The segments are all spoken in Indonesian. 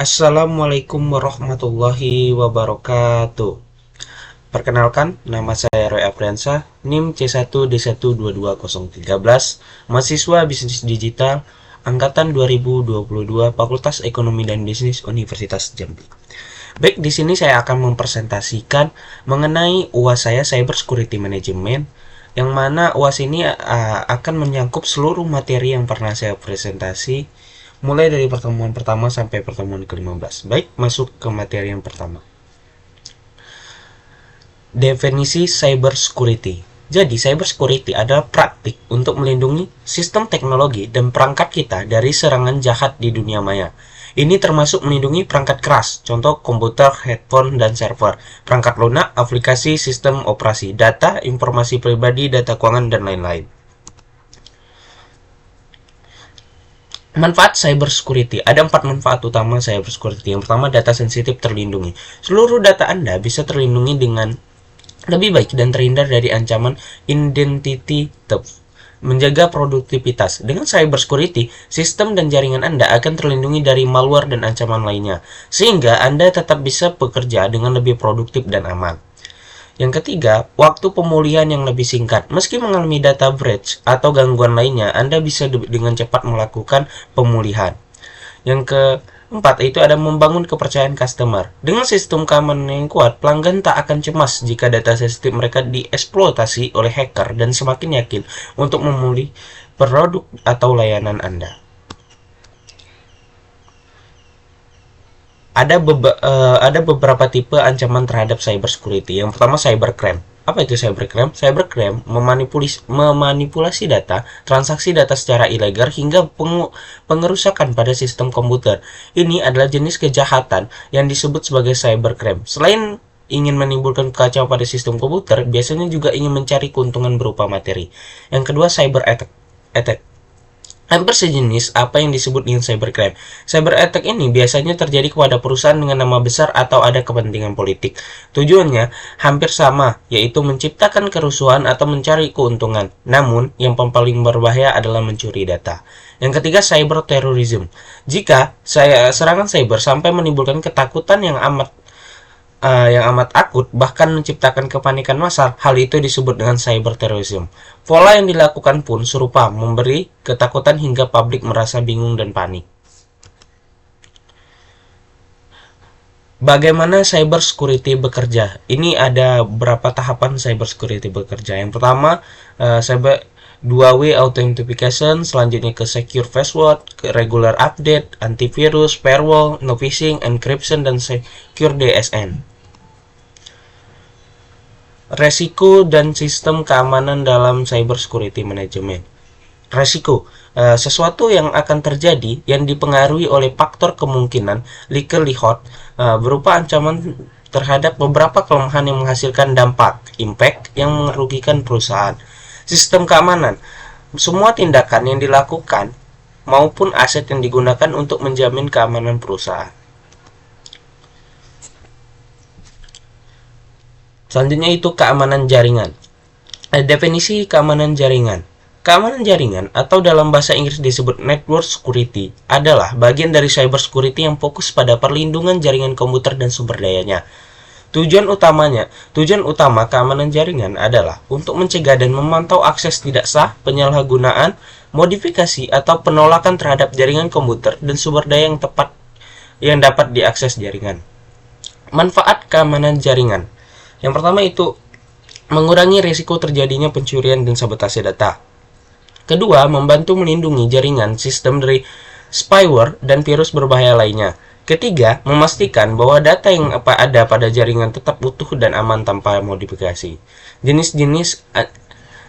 Assalamualaikum warahmatullahi wabarakatuh. Perkenalkan, nama saya Roy Apriansa, NIM C1D1220013, mahasiswa Bisnis Digital, Angkatan 2022, Fakultas Ekonomi dan Bisnis Universitas Jambi. Baik, di sini saya akan mempresentasikan mengenai UAS saya Cyber Security Management, yang mana UAS ini akan menyangkup seluruh materi yang pernah saya presentasi mulai dari pertemuan pertama sampai pertemuan ke-15. Baik, masuk ke materi yang pertama. Definisi cyber security. Jadi, cyber security adalah praktik untuk melindungi sistem teknologi dan perangkat kita dari serangan jahat di dunia maya. Ini termasuk melindungi perangkat keras, contoh komputer, handphone, dan server, perangkat lunak, aplikasi, sistem operasi, data, informasi pribadi, data keuangan, dan lain-lain. Manfaat cyber security. Ada 4 manfaat utama cyber security. Yang pertama, data sensitif terlindungi. Seluruh data Anda bisa terlindungi dengan lebih baik dan terhindar dari ancaman identity theft. Menjaga produktivitas. Dengan cyber security, sistem dan jaringan Anda akan terlindungi dari malware dan ancaman lainnya, sehingga Anda tetap bisa bekerja dengan lebih produktif dan aman. Yang ketiga, waktu pemulihan yang lebih singkat. Meski mengalami data breach atau gangguan lainnya, Anda bisa dengan cepat melakukan pemulihan. Yang keempat, itu ada membangun kepercayaan customer. Dengan sistem keamanan yang kuat, pelanggan tak akan cemas jika data sensitif mereka dieksploitasi oleh hacker dan semakin yakin untuk memulih produk atau layanan Anda. Ada beberapa tipe ancaman terhadap cyber security. Yang pertama, cybercrime. Apa itu cybercrime? Cybercrime memanipulasi data, transaksi data secara ilegal hingga pengerusakan pada sistem komputer. Ini adalah jenis kejahatan yang disebut sebagai cybercrime. Selain ingin menimbulkan kacau pada sistem komputer, biasanya juga ingin mencari keuntungan berupa materi. Yang kedua, cyber attack. Hampir sejenis apa yang disebut dengan cybercrime. Cyber attack ini biasanya terjadi kepada perusahaan dengan nama besar atau ada kepentingan politik. Tujuannya hampir sama, yaitu menciptakan kerusuhan atau mencari keuntungan. Namun, yang paling berbahaya adalah mencuri data. Yang ketiga, cyber terrorism. Jika serangan cyber sampai menimbulkan ketakutan yang amat akut, bahkan menciptakan kepanikan massal, hal itu disebut dengan cyber terrorism. Pola yang dilakukan pun serupa, memberi ketakutan hingga publik merasa bingung dan panik. Bagaimana cyber security bekerja? Ini ada beberapa tahapan cyber security bekerja. Yang pertama, cyber 2-way authentication, selanjutnya ke secure password, ke regular update, antivirus, firewall, no phishing, encryption, dan secure DSN. Resiko dan sistem keamanan dalam cyber security management. Resiko, sesuatu yang akan terjadi yang dipengaruhi oleh faktor kemungkinan likelihood, berupa ancaman terhadap beberapa kelemahan yang menghasilkan dampak, impact, yang merugikan perusahaan. Sistem keamanan, semua tindakan yang dilakukan maupun aset yang digunakan untuk menjamin keamanan perusahaan. Selanjutnya itu keamanan jaringan. Definisi keamanan jaringan. Keamanan jaringan atau dalam bahasa Inggris disebut network security adalah bagian dari cyber security yang fokus pada perlindungan jaringan komputer dan sumber dayanya. Tujuan utama keamanan jaringan adalah untuk mencegah dan memantau akses tidak sah, penyalahgunaan, modifikasi atau penolakan terhadap jaringan komputer dan sumber daya yang dapat diakses jaringan. Manfaat keamanan jaringan. Yang pertama itu mengurangi risiko terjadinya pencurian dan sabotase data. Kedua, membantu melindungi jaringan sistem dari spyware dan virus berbahaya lainnya. Ketiga, memastikan bahwa data yang ada pada jaringan tetap utuh dan aman tanpa modifikasi.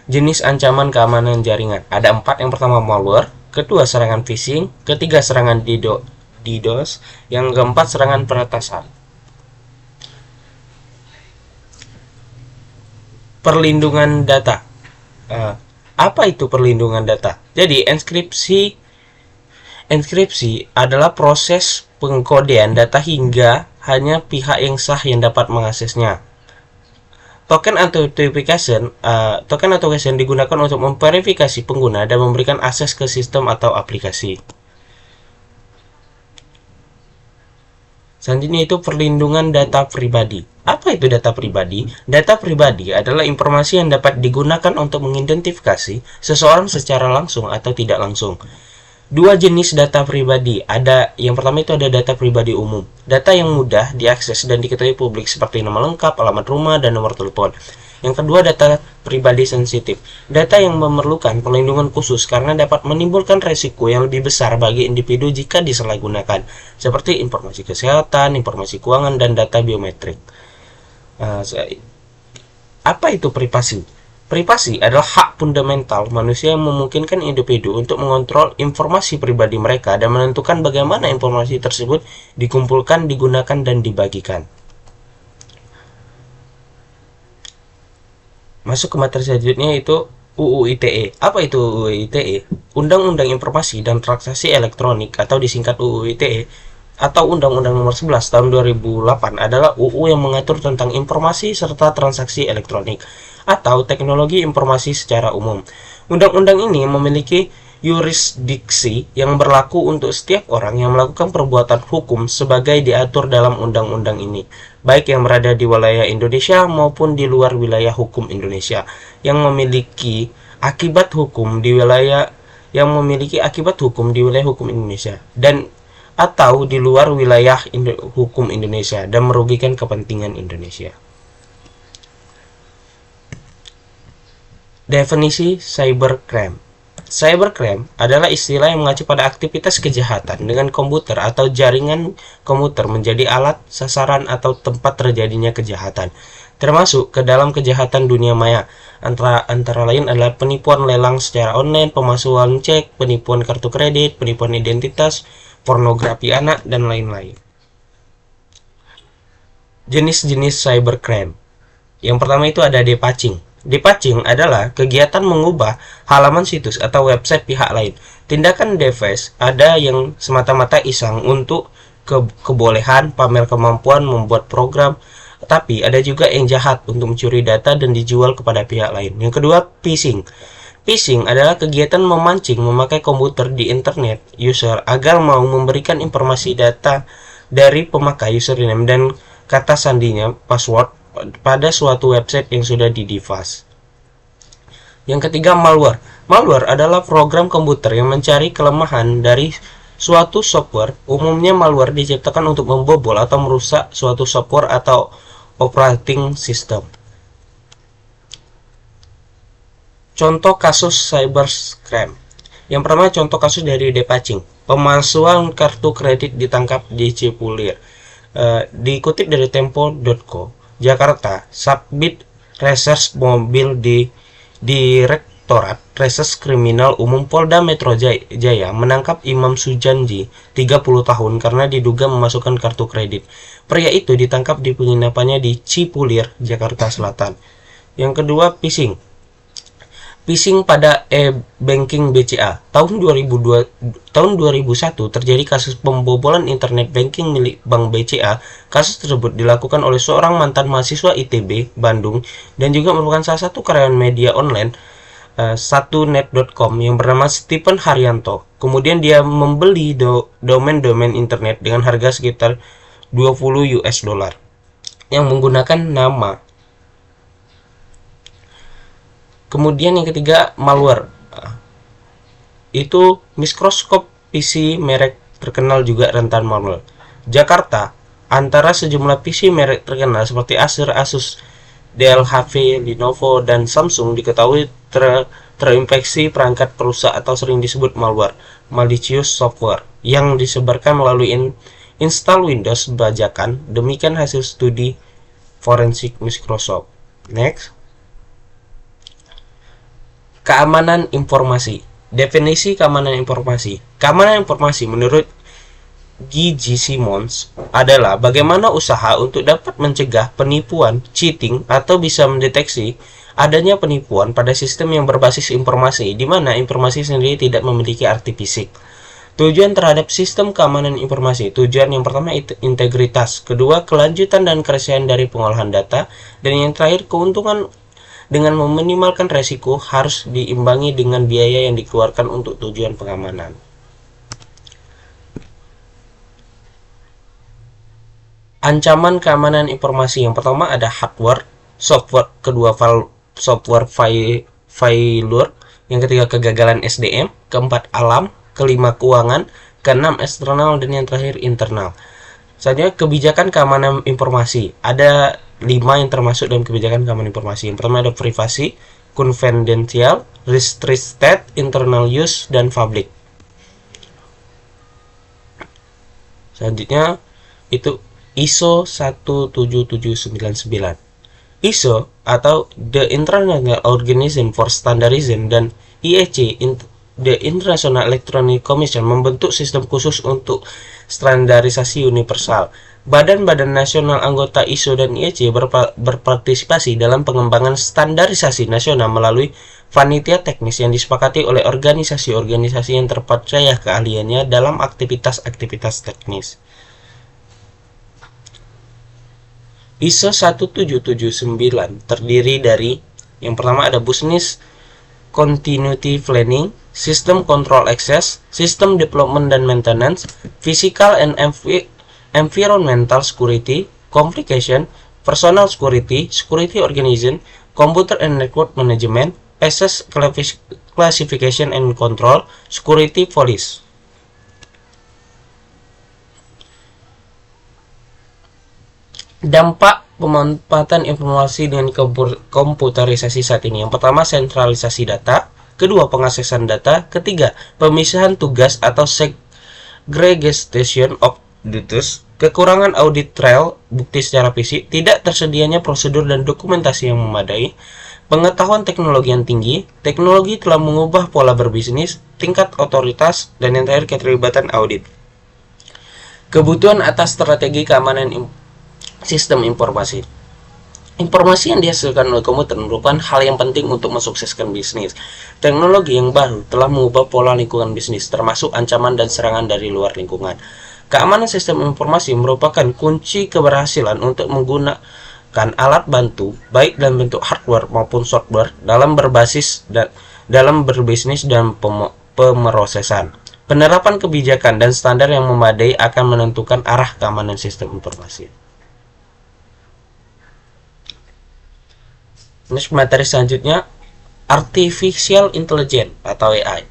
Jenis ancaman keamanan jaringan. Ada 4. Yang pertama, malware. Kedua, serangan phishing. Ketiga, serangan DDoS. Yang keempat, serangan peretasan. Perlindungan data. Apa itu perlindungan data? Jadi, Enkripsi adalah proses pengkodean data hingga hanya pihak yang sah yang dapat mengaksesnya. Token authentication digunakan untuk memverifikasi pengguna dan memberikan akses ke sistem atau aplikasi. Selanjutnya itu perlindungan data pribadi. Apa itu data pribadi? Data pribadi adalah informasi yang dapat digunakan untuk mengidentifikasi seseorang secara langsung atau tidak langsung. Dua jenis data pribadi. Yang pertama itu ada data pribadi umum. Data yang mudah diakses dan diketahui publik seperti nama lengkap, alamat rumah, dan nomor telepon. Yang kedua, data pribadi sensitif. Data yang memerlukan perlindungan khusus karena dapat menimbulkan resiko yang lebih besar bagi individu jika disalahgunakan, seperti informasi kesehatan, informasi keuangan, dan data biometrik. Apa itu privasi? Privasi adalah hak fundamental manusia yang memungkinkan individu untuk mengontrol informasi pribadi mereka dan menentukan bagaimana informasi tersebut dikumpulkan, digunakan, dan dibagikan. Masuk ke materi selanjutnya itu UU ITE. Apa itu UU ITE? Undang-Undang Informasi dan Transaksi Elektronik atau disingkat UU ITE atau Undang-Undang Nomor 11 Tahun 2008 adalah UU yang mengatur tentang informasi serta transaksi elektronik atau teknologi informasi secara umum. Undang-undang ini memiliki yurisdiksi yang berlaku untuk setiap orang yang melakukan perbuatan hukum sebagai diatur dalam undang-undang ini, baik yang berada di wilayah Indonesia maupun di luar wilayah hukum Indonesia, yang memiliki akibat hukum di wilayah hukum Indonesia dan atau di luar wilayah hukum Indonesia dan merugikan kepentingan Indonesia. Definisi cybercrime. Cybercrime adalah istilah yang mengacu pada aktivitas kejahatan dengan komputer atau jaringan komputer menjadi alat, sasaran, atau tempat terjadinya kejahatan, termasuk ke dalam kejahatan dunia maya. Antara lain adalah penipuan lelang secara online, pemalsuan cek, penipuan kartu kredit, penipuan identitas, pornografi anak, dan lain-lain. Jenis-jenis cybercrime. Yang pertama itu ada depatching. Depatching adalah kegiatan mengubah halaman situs atau website pihak lain. Tindakan device ada yang semata-mata iseng untuk kebolehan, pamer kemampuan membuat program, tapi ada juga yang jahat untuk mencuri data dan dijual kepada pihak lain. Yang kedua, phishing. Phishing adalah kegiatan memancing memakai komputer di internet user agar mau memberikan informasi data dari pemakai username dan kata sandinya, password, pada suatu website yang sudah di-device. Yang ketiga, malware. Malware adalah program komputer yang mencari kelemahan dari suatu software. Umumnya malware diciptakan untuk membobol atau merusak suatu software atau operating system. Contoh kasus cybercrime. Yang pertama, contoh kasus dari depatching. Pemalsuan kartu kredit ditangkap di Cipulir. Dikutip dari tempo.co, Jakarta, Subdit Reserse Mobil di Direktorat Reserse Kriminal Umum Polda Metro Jaya menangkap Imam Sujanji, 30 tahun, karena diduga memasukkan kartu kredit. Pria itu ditangkap di penginapannya di Cipulir, Jakarta Selatan. Yang kedua, phishing. Phishing pada e-banking BCA. Tahun 2001 terjadi kasus pembobolan internet banking milik Bank BCA. Kasus tersebut dilakukan oleh seorang mantan mahasiswa ITB Bandung dan juga merupakan salah satu karyawan media online satunet.com yang bernama Stephen Haryanto. Kemudian dia membeli domain internet dengan harga sekitar $20 yang menggunakan nama. Kemudian yang ketiga, malware. Itu mikroskop PC merek terkenal juga rentan malware. Jakarta, antara sejumlah PC merek terkenal seperti Acer, Asus, Dell, HP, Lenovo, dan Samsung diketahui terinfeksi perangkat perusak atau sering disebut malware, malicious software, yang disebarkan melalui install Windows bajakan. Demikian hasil studi forensik Microsoft. Next. Keamanan informasi. Definisi keamanan informasi. Keamanan informasi menurut G.G. Simmons adalah bagaimana usaha untuk dapat mencegah penipuan, cheating, atau bisa mendeteksi adanya penipuan pada sistem yang berbasis informasi, di mana informasi sendiri tidak memiliki arti fisik. Tujuan terhadap sistem keamanan informasi. Tujuan yang pertama integritas, kedua kelanjutan dan kerahasiaan dari pengolahan data, dan yang terakhir keuntungan dengan meminimalkan resiko harus diimbangi dengan biaya yang dikeluarkan untuk tujuan pengamanan. Ancaman keamanan informasi. Yang pertama ada hardware, software, kedua software failure, yang ketiga kegagalan SDM, keempat alam, kelima keuangan, keenam eksternal, dan yang terakhir internal. Selanjutnya kebijakan keamanan informasi. Ada 5 yang termasuk dalam kebijakan keamanan informasi. Yang pertama ada privasi, confidential, restricted, internal use, dan public. Selanjutnya itu ISO 17799. ISO atau The International Organization for Standardization dan IEC The International Electronic Commission membentuk sistem khusus untuk standarisasi universal. Badan-badan nasional anggota ISO dan IEC berpartisipasi dalam pengembangan standarisasi nasional melalui panitia teknis yang disepakati oleh organisasi-organisasi yang terpercaya keahliannya dalam aktivitas-aktivitas teknis. ISO 17799 terdiri dari yang pertama ada Business Continuity Planning, System Control Access, System Development dan Maintenance, Physical and Environmental Security, Complication, Personal Security, Security Organization, Computer and Network Management, Access Classification and Control, Security Police. Dampak pemanfaatan informasi dengan komputerisasi saat ini. Yang pertama, sentralisasi data. Kedua, pengaksesan data. Ketiga, pemisahan tugas atau segregation of duties. Kekurangan audit trail, bukti secara fisik. Tidak tersedianya prosedur dan dokumentasi yang memadai. Pengetahuan teknologi yang tinggi. Teknologi telah mengubah pola berbisnis, tingkat otoritas, dan yang terakhir keterlibatan audit. Kebutuhan atas strategi keamanan sistem informasi. Informasi yang dihasilkan oleh komputer merupakan hal yang penting untuk mensukseskan bisnis. Teknologi yang baru telah mengubah pola lingkungan bisnis, termasuk ancaman dan serangan dari luar lingkungan. Keamanan sistem informasi merupakan kunci keberhasilan untuk menggunakan alat bantu, baik dalam bentuk hardware maupun software, dalam berbisnis dan pemrosesan. Penerapan kebijakan dan standar yang memadai akan menentukan arah keamanan sistem informasi. Next, materi selanjutnya Artificial Intelligence atau AI.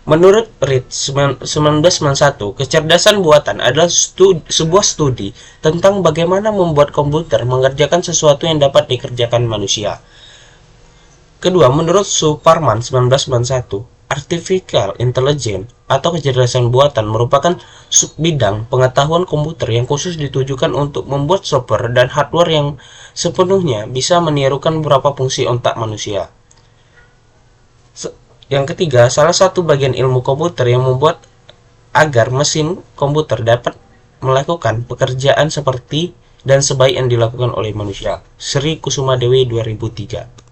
Menurut Reed 1991, kecerdasan buatan adalah sebuah studi tentang bagaimana membuat komputer mengerjakan sesuatu yang dapat dikerjakan manusia. Kedua, menurut Superman 1991, Artificial Intelligence atau kecerdasan buatan merupakan subbidang pengetahuan komputer yang khusus ditujukan untuk membuat software dan hardware yang sepenuhnya bisa menirukan beberapa fungsi otak manusia. Yang ketiga, salah satu bagian ilmu komputer yang membuat agar mesin komputer dapat melakukan pekerjaan seperti dan sebaik yang dilakukan oleh manusia. Sri Kusuma Dewi 2003.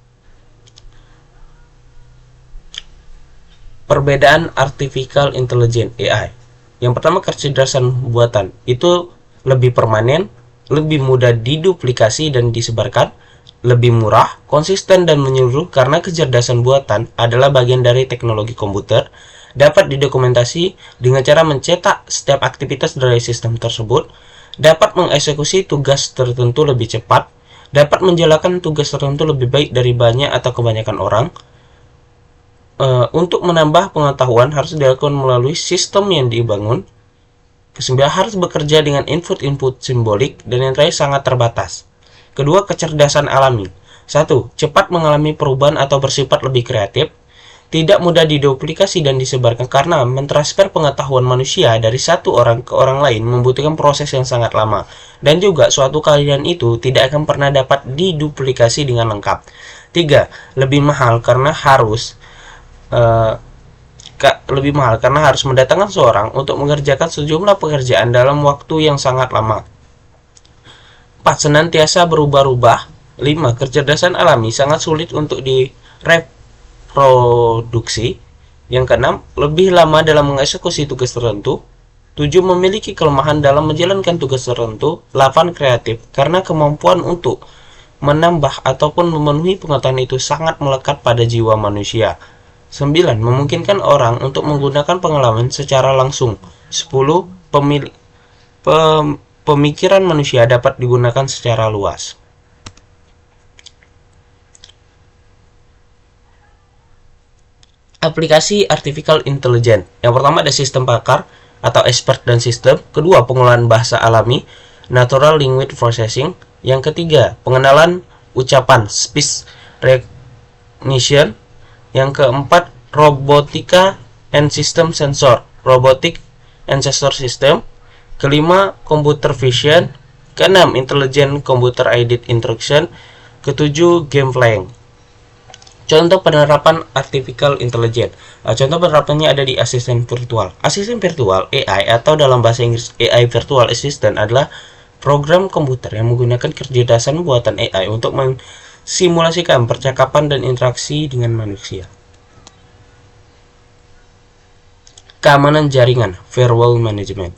Perbedaan Artificial Intelligence AI. Yang pertama, kecerdasan buatan itu lebih permanen, lebih mudah diduplikasi dan disebarkan, lebih murah, konsisten dan menyeluruh karena kecerdasan buatan adalah bagian dari teknologi komputer, dapat didokumentasi dengan cara mencetak setiap aktivitas dari sistem tersebut, dapat mengeksekusi tugas tertentu lebih cepat, dapat menjalankan tugas tertentu lebih baik dari banyak atau kebanyakan orang. Untuk menambah pengetahuan harus dilakukan melalui sistem yang dibangun. Kesembilan, harus bekerja dengan input-input simbolik, dan yang terakhir sangat terbatas. Kedua, kecerdasan alami. 1. Cepat mengalami perubahan atau bersifat lebih kreatif. Tidak mudah diduplikasi dan disebarkan karena mentransfer pengetahuan manusia dari satu orang ke orang lain membutuhkan proses yang sangat lama. Dan juga suatu keahlian itu tidak akan pernah dapat diduplikasi dengan lengkap. 3. Lebih mahal karena harus mendatangkan seorang untuk mengerjakan sejumlah pekerjaan dalam waktu yang sangat lama. 4. Senantiasa berubah-ubah. 5. Kecerdasan alami sangat sulit untuk direproduksi. Yang keenam, lebih lama dalam mengeksekusi tugas tertentu. 7. Memiliki kelemahan dalam menjalankan tugas tertentu. 8. Kreatif karena kemampuan untuk menambah ataupun memenuhi pengetahuan itu sangat melekat pada jiwa manusia. 9. Memungkinkan orang untuk menggunakan pengalaman secara langsung. 10. pemikiran manusia dapat digunakan secara luas. Aplikasi Artificial Intelligence. Yang pertama ada sistem pakar atau expert dan sistem. Kedua, pengolahan bahasa alami, Natural Language Processing. Yang ketiga, pengenalan ucapan, Speech Recognition. Yang keempat, Robotica and System Sensor, Robotic and Sensor System. Kelima, Computer Vision. Keenam, Intelligent Computer Aided Instruction. Ketujuh, Game Playing. Contoh penerapan Artificial Intelligence. Contoh penerapannya ada di asisten virtual. Asisten virtual AI atau dalam bahasa Inggris AI Virtual Assistant adalah program komputer yang menggunakan kecerdasan buatan AI untuk mensimulasikan percakapan dan interaksi dengan manusia. Keamanan jaringan, Firewall Management.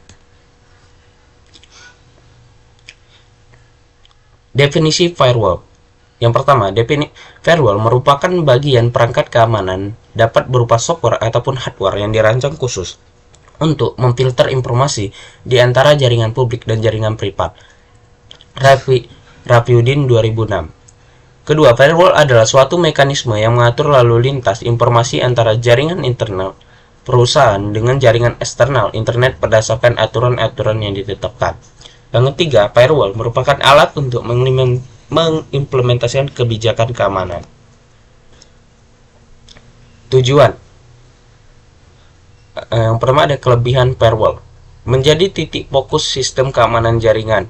Definisi firewall. Yang pertama, firewall merupakan bagian perangkat keamanan dapat berupa software ataupun hardware yang dirancang khusus untuk memfilter informasi di antara jaringan publik dan jaringan privat. Rafiuddin 2006. Kedua, firewall adalah suatu mekanisme yang mengatur lalu lintas informasi antara jaringan internal perusahaan dengan jaringan eksternal internet berdasarkan aturan-aturan yang ditetapkan. Yang ketiga, firewall merupakan alat untuk mengimplementasikan kebijakan keamanan. Tujuan. Yang pertama ada kelebihan firewall. Menjadi titik fokus sistem keamanan jaringan.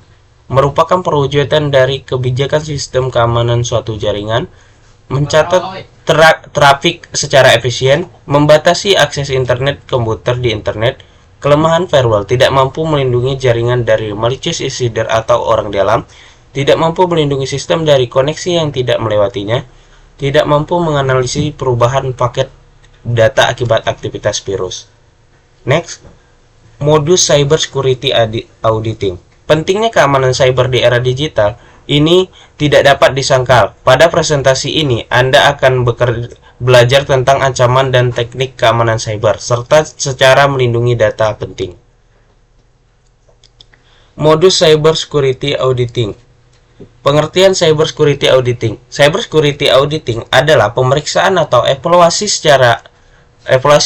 Merupakan perwujudan dari kebijakan sistem keamanan suatu jaringan. Mencatat trafik secara efisien. Membatasi akses internet komputer di internet. Kelemahan firewall tidak mampu melindungi jaringan dari malicious insider atau orang dalam. Tidak mampu melindungi sistem dari koneksi yang tidak melewatinya, tidak mampu menganalisis perubahan paket data akibat aktivitas virus. Next, modus cyber security auditing. Pentingnya keamanan cyber di era digital ini tidak dapat disangkal. Pada presentasi ini, Anda akan belajar tentang ancaman dan teknik keamanan cyber, serta secara melindungi data penting. Modus cyber security auditing. Pengertian cyber security auditing. Cyber security auditing adalah pemeriksaan atau evaluasi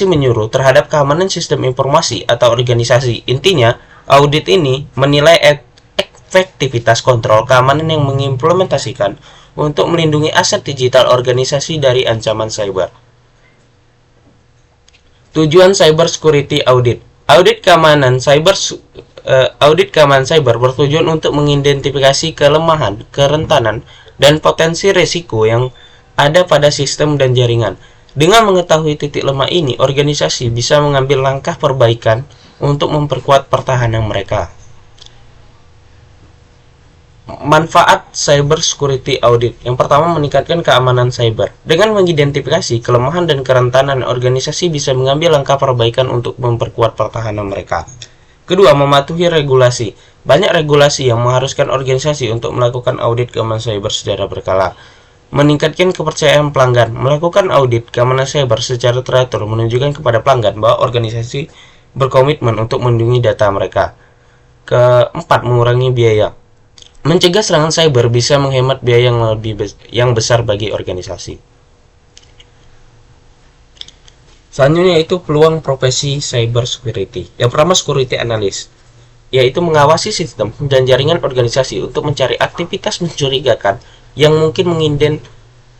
menyeluruh terhadap keamanan sistem informasi atau organisasi. Intinya, audit ini menilai efektivitas kontrol keamanan yang mengimplementasikan untuk melindungi aset digital organisasi dari ancaman cyber. Tujuan cyber security audit. Audit keamanan cyber bertujuan untuk mengidentifikasi kelemahan, kerentanan, dan potensi risiko yang ada pada sistem dan jaringan. Dengan mengetahui titik lemah ini, organisasi bisa mengambil langkah perbaikan untuk memperkuat pertahanan mereka. Manfaat cyber security audit. Yang pertama, meningkatkan keamanan cyber. Dengan mengidentifikasi kelemahan dan kerentanan, organisasi bisa mengambil langkah perbaikan untuk memperkuat pertahanan mereka. Kedua, mematuhi regulasi. Banyak regulasi yang mengharuskan organisasi untuk melakukan audit keamanan cyber secara berkala. Meningkatkan kepercayaan pelanggan. Melakukan audit keamanan cyber secara teratur menunjukkan kepada pelanggan bahwa organisasi berkomitmen untuk melindungi data mereka. Keempat, mengurangi biaya. Mencegah serangan cyber bisa menghemat biaya yang besar bagi organisasi. Selanjutnya yaitu peluang profesi cyber security. Yang pertama, security analyst, yaitu mengawasi sistem dan jaringan organisasi untuk mencari aktivitas mencurigakan yang mungkin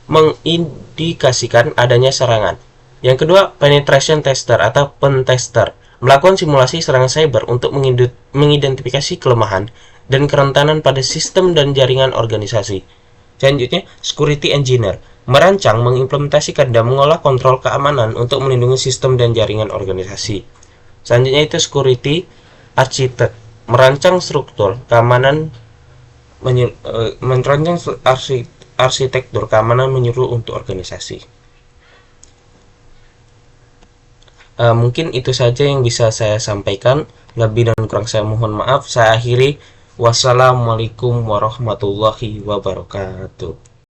mengindikasikan adanya serangan. Yang kedua, penetration tester atau pentester, melakukan simulasi serangan cyber untuk mengidentifikasi kelemahan dan kerentanan pada sistem dan jaringan organisasi. Selanjutnya, security engineer, merancang, mengimplementasikan, dan mengolah kontrol keamanan untuk melindungi sistem dan jaringan organisasi. Selanjutnya itu security architect, merancang struktur keamanan, merancang arsitektur keamanan menyeluruh untuk organisasi. Mungkin itu saja yang bisa saya sampaikan. Lebih dan kurang saya mohon maaf. Saya akhiri. Wassalamualaikum warahmatullahi wabarakatuh.